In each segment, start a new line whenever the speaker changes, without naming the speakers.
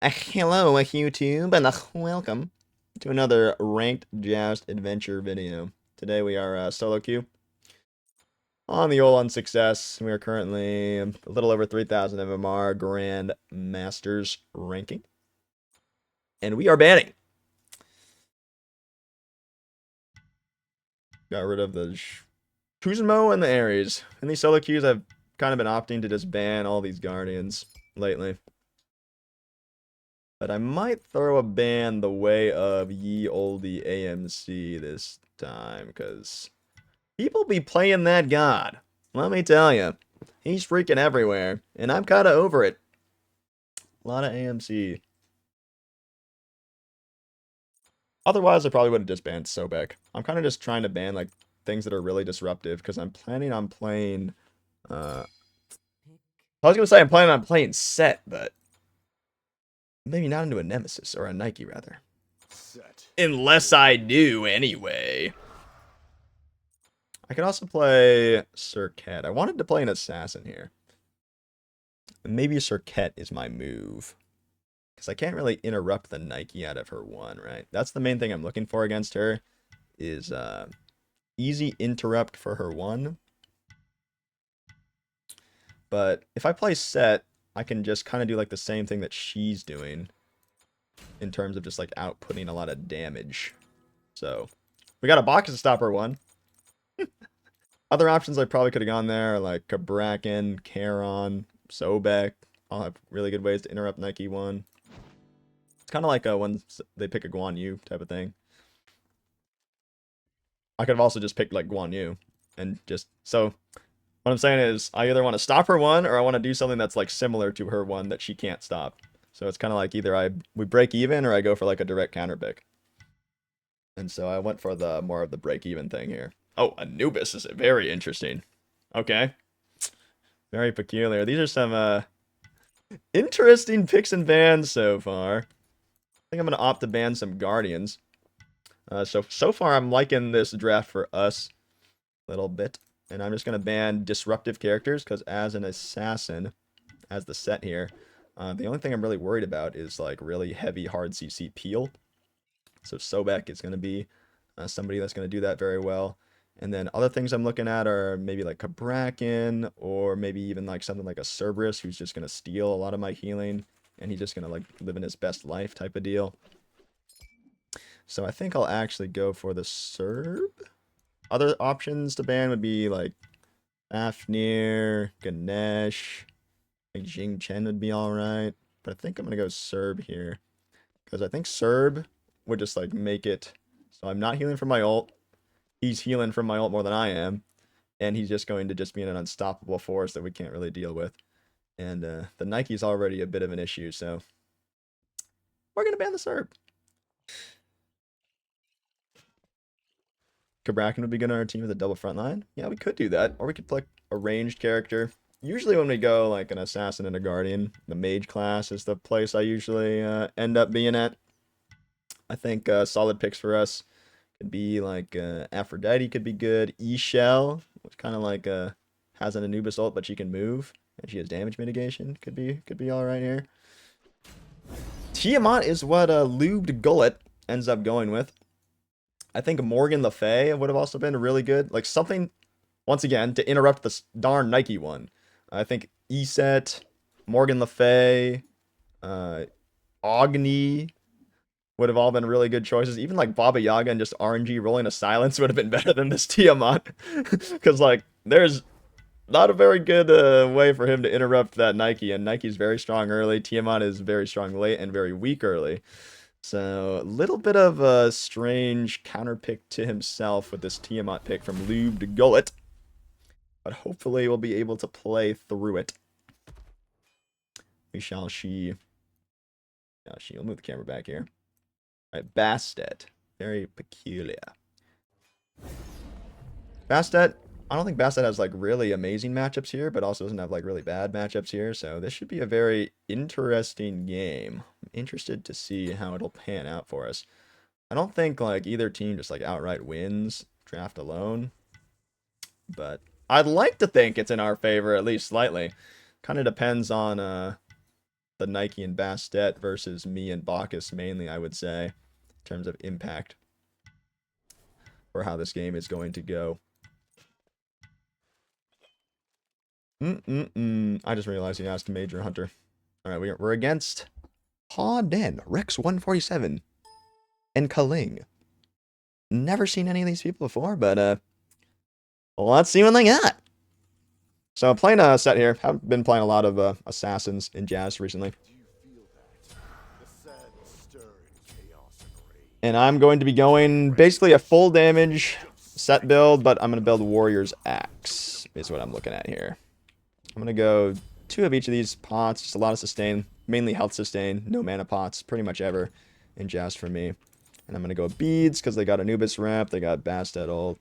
Hello, YouTube, and welcome to another Ranked Joust adventure video. Today we are solo queue on the old unsuccess. We are currently a little over 3,000 MMR Grand Masters ranking, and we are banning. Got rid of the Kuzmo and the Ares. In these solo queues, I've kind of been opting to just ban all these Guardians lately. But I might throw a ban the way of ye olde AMC this time, because people be playing that god. Let me tell you. He's freaking everywhere, and I'm kind of over it. A lot of AMC. Otherwise, I probably would have just banned Sobek. I'm kind of just trying to ban, like, things that are really disruptive, because I'm planning on playing, I was going to say I'm planning on playing Set, but maybe not into a Nemesis, or a Nike, rather. Set. Unless I do, anyway. I could also play Cirquet. I wanted to play an Assassin here. Maybe Cirquet is my move. Because I can't really interrupt the Nike out of her one, right? That's the main thing I'm looking for against her. Is easy interrupt for her one. But if I play Set, I can just kind of do like the same thing that she's doing. In terms of just like outputting a lot of damage. So, we got a box to stop her one. Other options I probably could have gone there, like Kabrakan, Charon, Sobek. All have really good ways to interrupt Nike one. It's kind of like when they pick a Guan Yu type of thing. I could have also just picked like Guan Yu. And just, so, what I'm saying is, I either want to stop her one, or I want to do something that's like similar to her one that she can't stop. So it's kind of like either we break even, or I go for like a direct counter pick. And so I went for the more of the break even thing here. Oh, Anubis is very interesting. Okay. Very peculiar. These are some interesting picks and bans so far. I think I'm going to opt to ban some Guardians. So far I'm liking this draft for us a little bit. And I'm just going to ban disruptive characters, because as an assassin, as the set here, the only thing I'm really worried about is like really heavy hard CC peel. So Sobek is going to be somebody that's going to do that very well. And then other things I'm looking at are maybe like Kabrakan, or maybe even like something like a Cerberus, who's just going to steal a lot of my healing, and he's just going to like live in his best life type of deal. So I think I'll actually go for the Cerb. Other options to ban would be like Fafnir, Ganesh, like Jing Chen would be alright. But I think I'm going to go Cerb here, because I think Cerb would just like make it so I'm not healing from my ult. He's healing from my ult more than I am. And he's just going to just be an unstoppable force that we can't really deal with. And the Nike's already a bit of an issue, so we're going to ban the Cerb. Kabrakan would be good on our team with a double front line. Yeah, we could do that. Or we could play a ranged character. Usually when we go like an Assassin and a Guardian, the Mage class is the place I usually end up being at. I think solid picks for us could be like Aphrodite could be good. E-Shell, which kind of like has an Anubis ult, but she can move. And she has damage mitigation. Could be alright here. Tiamat is what Lubed Gullet ends up going with. I think Morgan Le Fay would have also been really good. Like something, once again, to interrupt this darn Nike one. I think Eset, Morgan Le Fay, Agni would have all been really good choices. Even like Baba Yaga and just RNG rolling a silence would have been better than this Tiamat. Because like, there's not a very good way for him to interrupt that Nike. And Nike's very strong early. Tiamat is very strong late and very weak early. So, a little bit of a strange counter pick to himself with this Tiamat pick from Lubed Gullet. But hopefully we'll be able to play through it. We shall see. We'll move the camera back here. Alright, Bastet. Very peculiar. Bastet, I don't think Bastet has like really amazing matchups here, but also doesn't have like really bad matchups here. So this should be a very interesting game. I'm interested to see how it'll pan out for us. I don't think like either team just like outright wins draft alone, but I'd like to think it's in our favor at least slightly. Kind of depends on the the Nike and Bastet versus me and Bacchus mainly, I would say, in terms of impact for how this game is going to go. I just realized he asked Major Hunter. All right, we're against Ha Den, Rex 147, and Kaling. Never seen any of these people before, but let's see what they got. So I'm playing a set here. Haven't been playing a lot of assassins in Joust recently. And I'm going to be going basically a full damage set build, but I'm going to build Warrior's Axe is what I'm looking at here. I'm going to go 2 of each of these pots, just a lot of sustain, mainly health sustain, no mana pots, pretty much ever in Joust for me. And I'm going to go beads because they got Anubis Rep, they got Bastet ult.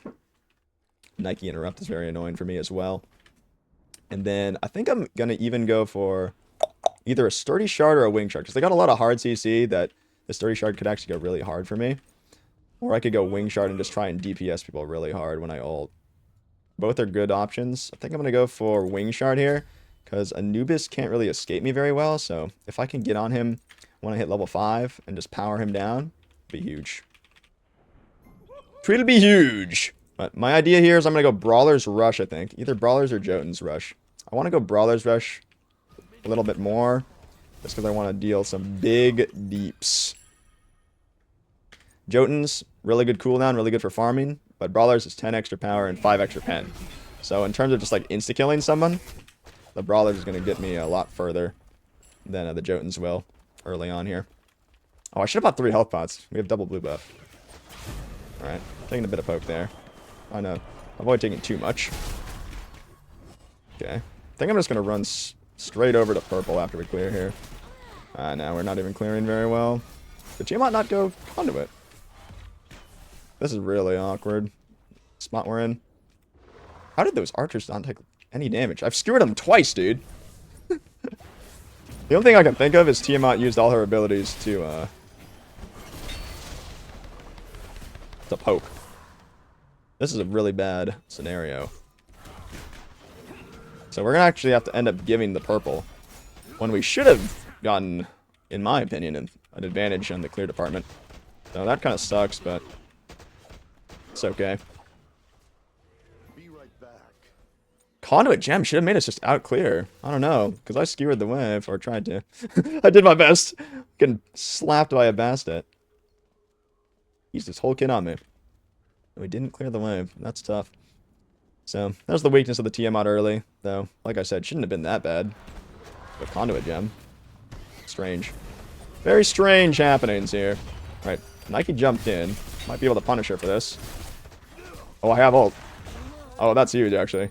Nike Interrupt is very annoying for me as well. And then I think I'm going to even go for either a Sturdy Shard or a Wing Shard, because they got a lot of hard CC that the Sturdy Shard could actually go really hard for me. Or I could go Wing Shard and just try and DPS people really hard when I ult. Both are good options. I think I'm going to go for Wing Shard here, because Anubis can't really escape me very well, so if I can get on him when I hit level 5 and just power him down, it'll be huge. It'll be huge! But my idea here is I'm going to go Brawler's Rush, I think. Either Brawler's or Jotun's Rush. I want to go Brawler's Rush a little bit more, just because I want to deal some big deeps. Jotun's, really good cooldown, really good for farming, but Brawler's is 10 extra power and 5 extra pen. So in terms of just like insta-killing someone, the Brawler's is going to get me a lot further than the Jotun's will early on here. Oh, I should have bought 3 health pots. We have double blue buff. Alright, taking a bit of poke there. I know. Avoid taking too much. Okay. I think I'm just going to run straight over to purple after we clear here. Now we're not even clearing very well. Did Tiamat not go conduit? This is really awkward. Spot we're in. How did those archers not take any damage? I've skewered them twice, dude. The only thing I can think of is Tiamat used all her abilities to poke. This is a really bad scenario. So we're going to actually have to end up giving the purple when we should have gotten, in my opinion, an advantage on the clear department. So that kind of sucks, but it's okay. Be right back. Conduit Gem should have made us just out clear. I don't know, because I skewered the wave, or tried to. I did my best. Getting slapped by a Bastet. He's this whole kid on me. We didn't clear the wave. That's tough. So, that was the weakness of the Tiamat early, though. Like I said, shouldn't have been that bad. But Conduit Gem. Strange. Very strange happenings here. Right, Nike jumped in. Might be able to punish her for this. Oh, I have ult. Oh, that's huge, actually.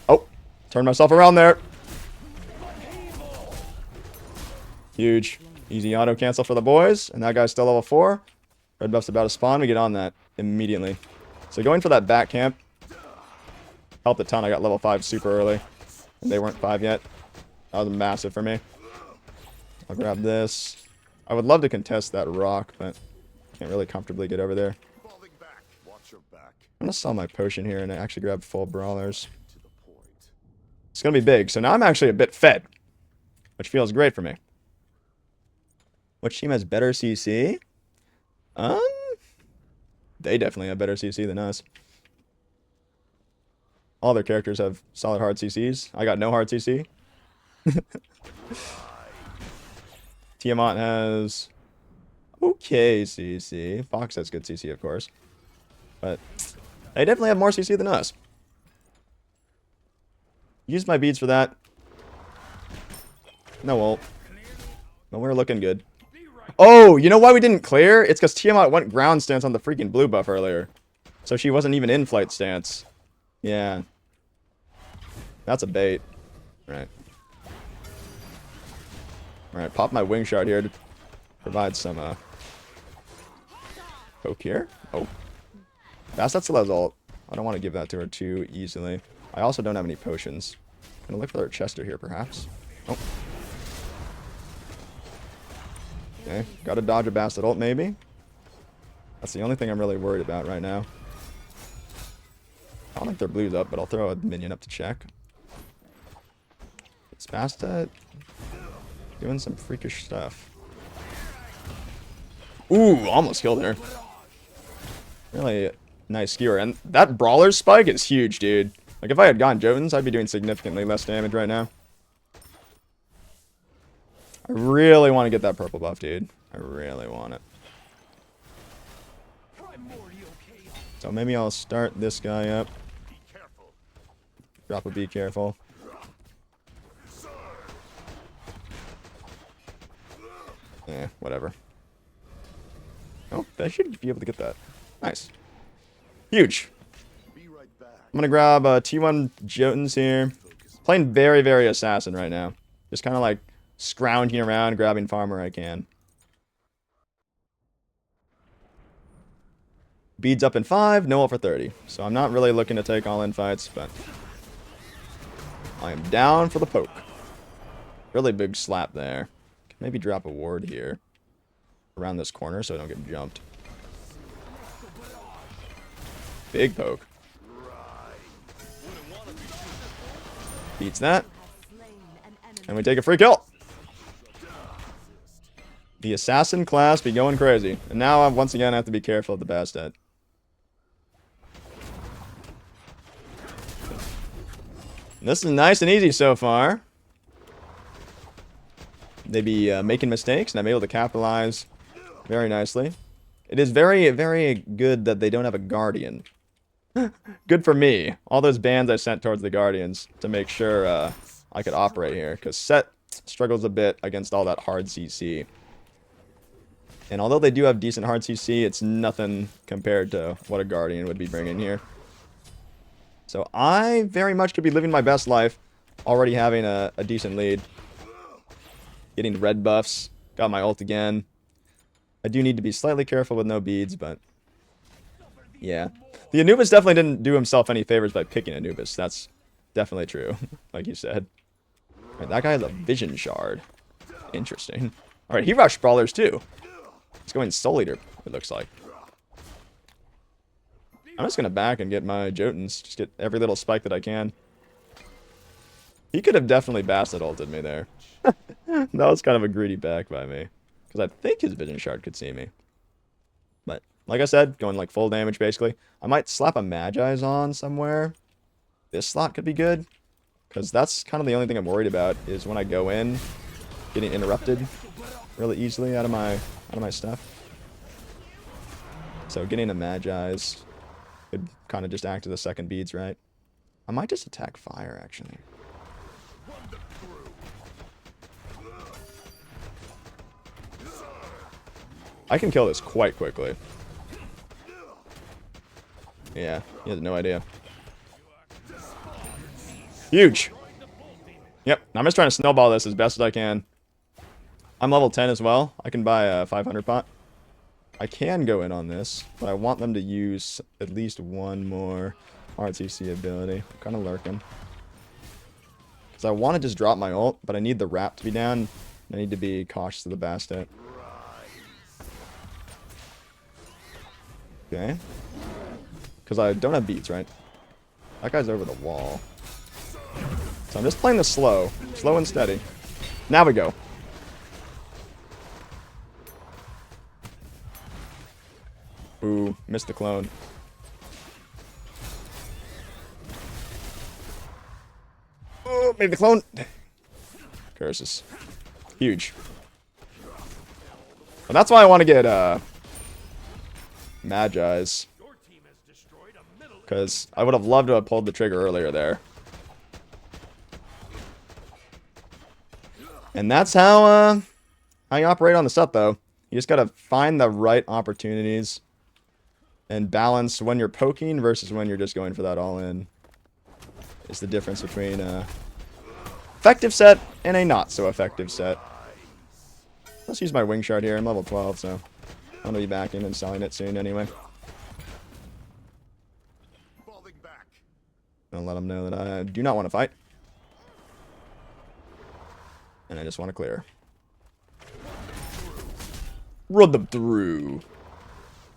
Oh, turned myself around there. Huge. Easy auto cancel for the boys. And that guy's still level 4. Red buff's about to spawn. We get on that immediately. So going for that back camp helped a ton. I got level 5 super early. They weren't 5 yet. That was massive for me. I'll grab this. I would love to contest that rock, but can't really comfortably get over there. I'm going to sell my potion here and actually grab full brawlers. It's going to be big. So now I'm actually a bit fed, which feels great for me. Which team has better CC? They definitely have better CC than us. All their characters have solid hard CCs. I got no hard CC. Tiamat has okay CC. Fox has good CC, of course. But they definitely have more CC than us. Use my beads for that. No ult. But we're looking good. Oh, you know why we didn't clear? It's because Tiamat went ground stance on the freaking blue buff earlier. So she wasn't even in flight stance. Yeah. That's a bait. Right. Alright, pop my wing shard here to provide some poke here. Oh. Bastet still has ult. I don't want to give that to her too easily. I also don't have any potions. Gonna look for their Chester here, perhaps. Oh. Okay, gotta dodge a Bastet ult, maybe. That's the only thing I'm really worried about right now. I don't think their blue's up, but I'll throw a minion up to check. It's Basta doing some freakish stuff. Ooh, almost killed her. Really nice skewer. And that brawler spike is huge, dude. Like, if I had gone Jotuns, I'd be doing significantly less damage right now. I really want to get that purple buff, dude. I really want it. So maybe I'll start this guy up. Drop a be careful. Whatever. Oh, I should be able to get that. Nice. Huge. I'm gonna grab T1 Jotuns here. Playing very, very assassin right now. Just kind of like scrounging around, grabbing farmer I can. Beads up in 5, no ult for 30. So I'm not really looking to take all-in fights, but I am down for the poke. Really big slap there. Can maybe drop a ward here around this corner so I don't get jumped. Big poke. Beats that. And we take a free kill. The assassin class be going crazy. And now I once again have to be careful of the Bastet. This is nice and easy so far. They be making mistakes, and I'm able to capitalize very nicely. It is very, very good that they don't have a Guardian. Good for me. All those bans I sent towards the Guardians to make sure I could operate here. Because Set struggles a bit against all that hard CC. And although they do have decent hard CC, it's nothing compared to what a Guardian would be bringing here. So I very much could be living my best life, already having a decent lead. Getting red buffs. Got my ult again. I do need to be slightly careful with no beads, but yeah. The Anubis definitely didn't do himself any favors by picking Anubis. That's definitely true, like you said. Right, that guy has a vision shard. Interesting. Alright, he rushed brawlers too. He's going Soul Eater, it looks like. I'm just going to back and get my Jotuns. Just get every little spike that I can. He could have definitely Bastet ulted me there. That was kind of a greedy back by me. Because I think his Vision Shard could see me. But, like I said, going like full damage basically. I might slap a Magi's on somewhere. This slot could be good. Because that's kind of the only thing I'm worried about is when I go in, getting interrupted really easily out of my stuff. So getting a Magi's could kind of just act as a second beads, right? I might just attack fire, actually. I can kill this quite quickly. Yeah, he has no idea. Huge! Yep, I'm just trying to snowball this as best as I can. I'm level 10 as well. I can buy a 500 pot. I can go in on this, but I want them to use at least one more RTC ability. I'm kind of lurking. Because I want to just drop my ult, but I need the wrap to be down. I need to be cautious of the Bastet. Okay. Because I don't have beats, right? That guy's over the wall. So I'm just playing this slow. Slow and steady. Now we go. Ooh, missed the clone. Oh, made the clone. Curses. Huge. Well, that's why I want to get Magi's. Because I would have loved to have pulled the trigger earlier there. And that's how you operate on the set, though. You just gotta find the right opportunities and balance when you're poking versus when you're just going for that all-in. Is the difference between a effective set and a not so effective set. Let's use my wing shard here. I'm level 12, so I'm gonna be backing and selling it soon anyway. I'll let them know that I do not want to fight. And I just want to clear. Run them through.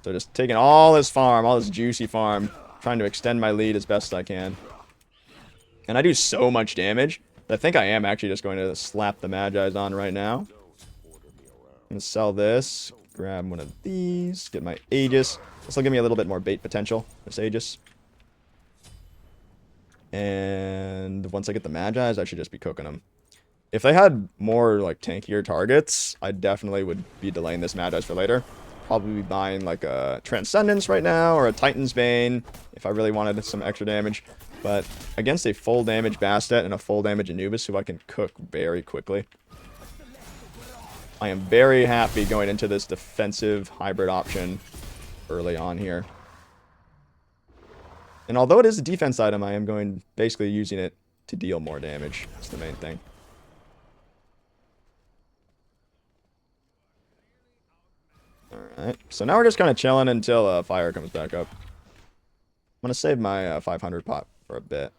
So just taking all this farm, all this juicy farm. trying to extend my lead as best I can. And I do so much damage that I think I am actually just going to slap the Magi's on right now. I'm going to sell this, grab one of these, get my Aegis. This will give me a little bit more bait potential, this Aegis. And once I get the Magi's, I should just be cooking them. If they had more, like, tankier targets, I definitely would be delaying this Magi's for later. Probably be buying, like, a Transcendence right now, or a Titan's Bane, if I really wanted some extra damage. But against a full damage Bastet and a full damage Anubis, who I can cook very quickly, I am very happy going into this defensive hybrid option early on here. And although it is a defense item, I am basically using it to deal more damage. That's the main thing. Alright, so now we're just kind of chilling until fire comes back up. I'm going to save my 500 pop for a bit.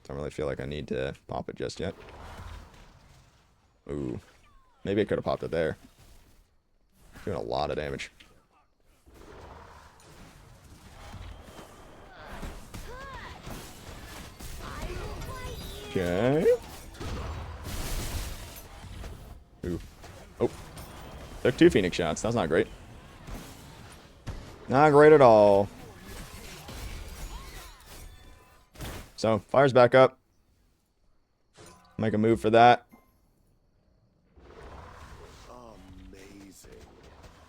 Don't really feel like I need to pop it just yet. Ooh. Maybe I could have popped it there. Doing a lot of damage. Okay. Ooh. Oh. Took 2 Phoenix shots. That's not great. Not great at all. So, fire's back up. Make a move for that. Amazing.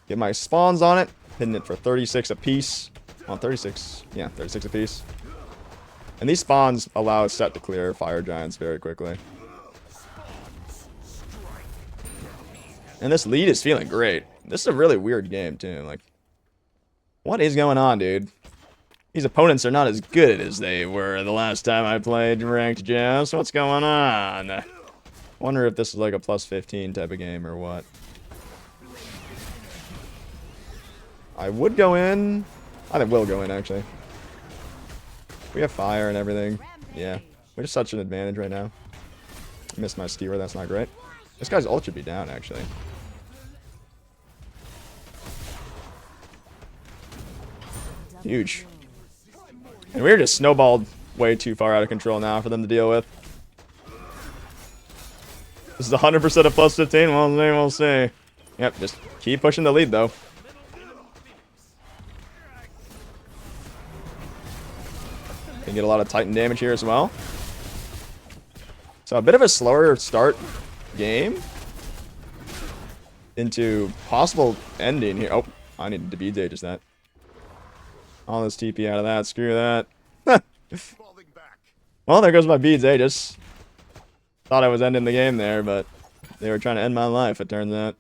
Get my spawns on it. Hitting it for 36 apiece. Well, 36. Yeah, 36 apiece. And these spawns allow Set to clear fire giants very quickly. And this lead is feeling great. This is a really weird game, too. Like, what is going on, dude? These opponents are not as good as they were the last time I played Ranked Joust. What's going on? Wonder if this is like a plus 15 type of game or what. I would go in. I think we'll go in, actually. We have fire and everything. Yeah. We're just such an advantage right now. Missed my skewer. That's not great. This guy's ult should be down, actually. Huge. And we're just snowballed way too far out of control now for them to deal with. This is 100% a plus 15. We'll see. Yep, just keep pushing the lead, though. Can get a lot of Titan damage here as well. So a bit of a slower start game into possible ending here. Oh, I needed to bead just that. All this TP out of that. Screw that. Well, there goes my beads Aegis. Thought I was ending the game there, but they were trying to end my life, it turns out.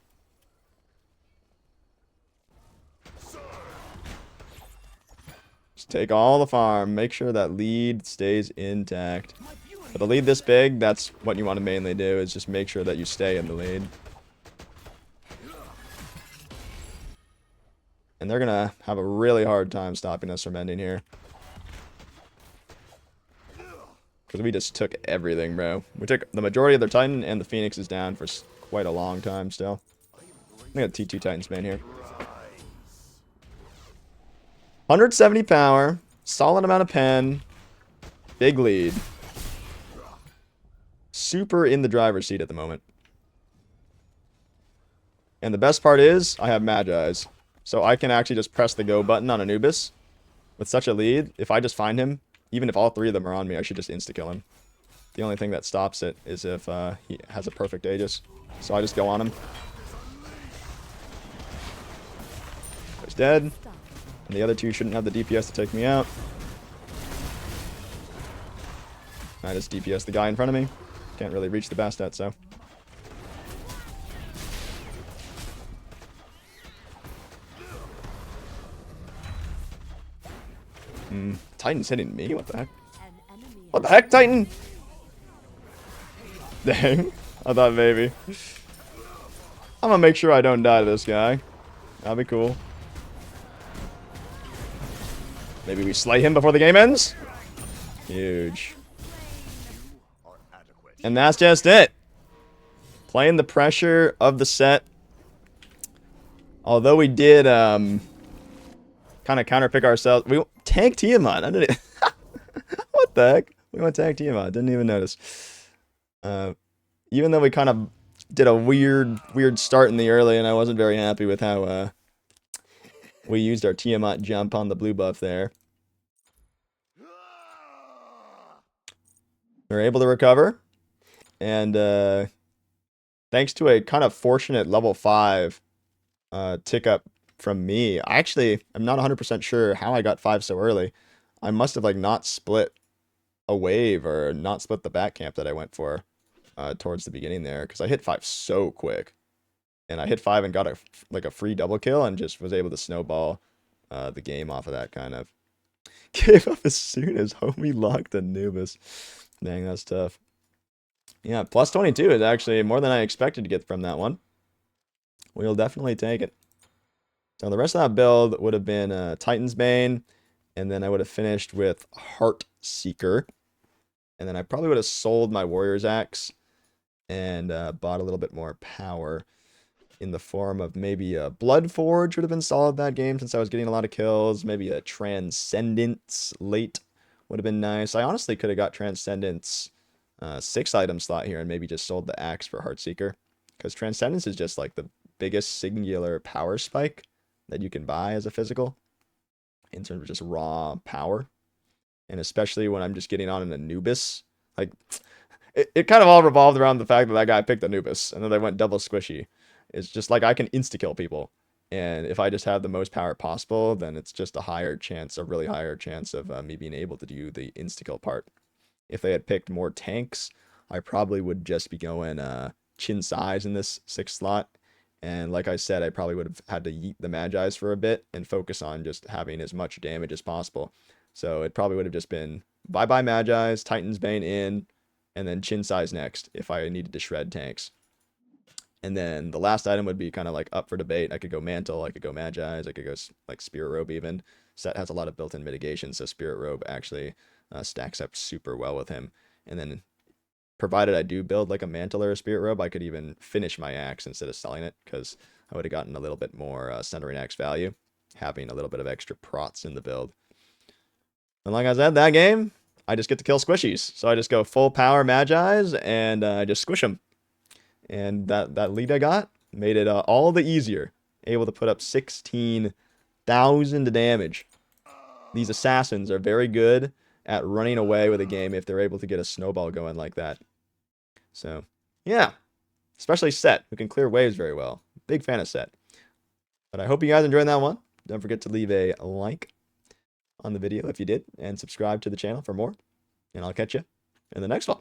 Just take all the farm. Make sure that lead stays intact. With a lead this big, that's what you want to mainly do, is just make sure that you stay in the lead. And they're going to have a really hard time stopping us from ending here. Because we just took everything, bro. We took the majority of their Titan, and the Phoenix is down for quite a long time still. I got T2 Titans man here. 170 power. Solid amount of pen. Big lead. Super in the driver's seat at the moment. And the best part is, I have Magi's. So I can actually just press the go button on Anubis. With such a lead, if I just find him, even if all 3 of them are on me, I should just insta-kill him. The only thing that stops it is if he has a perfect Aegis. So I just go on him. He's dead. And the other 2 shouldn't have the DPS to take me out. I just DPS the guy in front of me. Can't really reach the Bastet, so. Titan's hitting me? What the heck? What the heck, Titan? Dang. I thought maybe. I'm gonna make sure I don't die to this guy. That'd be cool. Maybe we slay him before the game ends? Huge. And that's just it. Playing the pressure of the set. Although we did kind of counterpick ourselves. tank Tiamat. I didn't. What the heck? We went tank Tiamat. Didn't even notice. Even though we kind of did a weird start in the early, and I wasn't very happy with how we used our Tiamat jump on the blue buff there. We were able to recover, and thanks to a kind of fortunate level 5 tick up from me. I'm not 100% sure how I got 5 so early. I must have like not split a wave or not split the back camp that I went for towards the beginning there, because I hit 5 so quick. And I hit 5 and got a free double kill and just was able to snowball the game off of that kind of. Gave up as soon as homie locked Anubis. Dang, that's tough. Yeah, plus 22 is actually more than I expected to get from that one. We'll definitely take it. So the rest of that build would have been Titan's Bane, and then I would have finished with Heart Seeker. And then I probably would have sold my Warrior's Axe and bought a little bit more power in the form of maybe a Blood Forge would have been solid that game since I was getting a lot of kills. Maybe a Transcendence late would have been nice. I honestly could have got Transcendence 6-item slot here and maybe just sold the axe for Heartseeker, because Transcendence is just like the biggest singular power spike that you can buy as a physical in terms of just raw power. And especially when I'm just getting on an Anubis, like it kind of all revolved around the fact that that guy picked Anubis and then they went double squishy. It's just like I can insta-kill people, and if I just have the most power possible, then it's just a really higher chance of me being able to do the insta-kill part. If they had picked more tanks, I probably would just be going chin size in this 6th slot, and like I said, I probably would have had to yeet the Magi's for a bit and focus on just having as much damage as possible. So it probably would have just been bye-bye Magi's, Titan's Bane in, and then chin size next if I needed to shred tanks. And then the last item would be kind of like up for debate. I could go Mantle, I could go Magi's, I could go like Spirit Robe even. Set has a lot of built-in mitigation, so Spirit Robe actually stacks up super well with him. And then provided I do build like a Mantle or a Spirit Robe, I could even finish my axe instead of selling it, because I would have gotten a little bit more centering axe value, having a little bit of extra prots in the build. And like I said, that game, I just get to kill squishies. So I just go full power Magi's and I just squish them. And that lead I got made it all the easier. Able to put up 16,000 damage. These assassins are very good at running away with a game if they're able to get a snowball going like that. So, yeah. Especially Set, who can clear waves very well. Big fan of Set. But I hope you guys enjoyed that one. Don't forget to leave a like on the video if you did, and subscribe to the channel for more. And I'll catch you in the next one.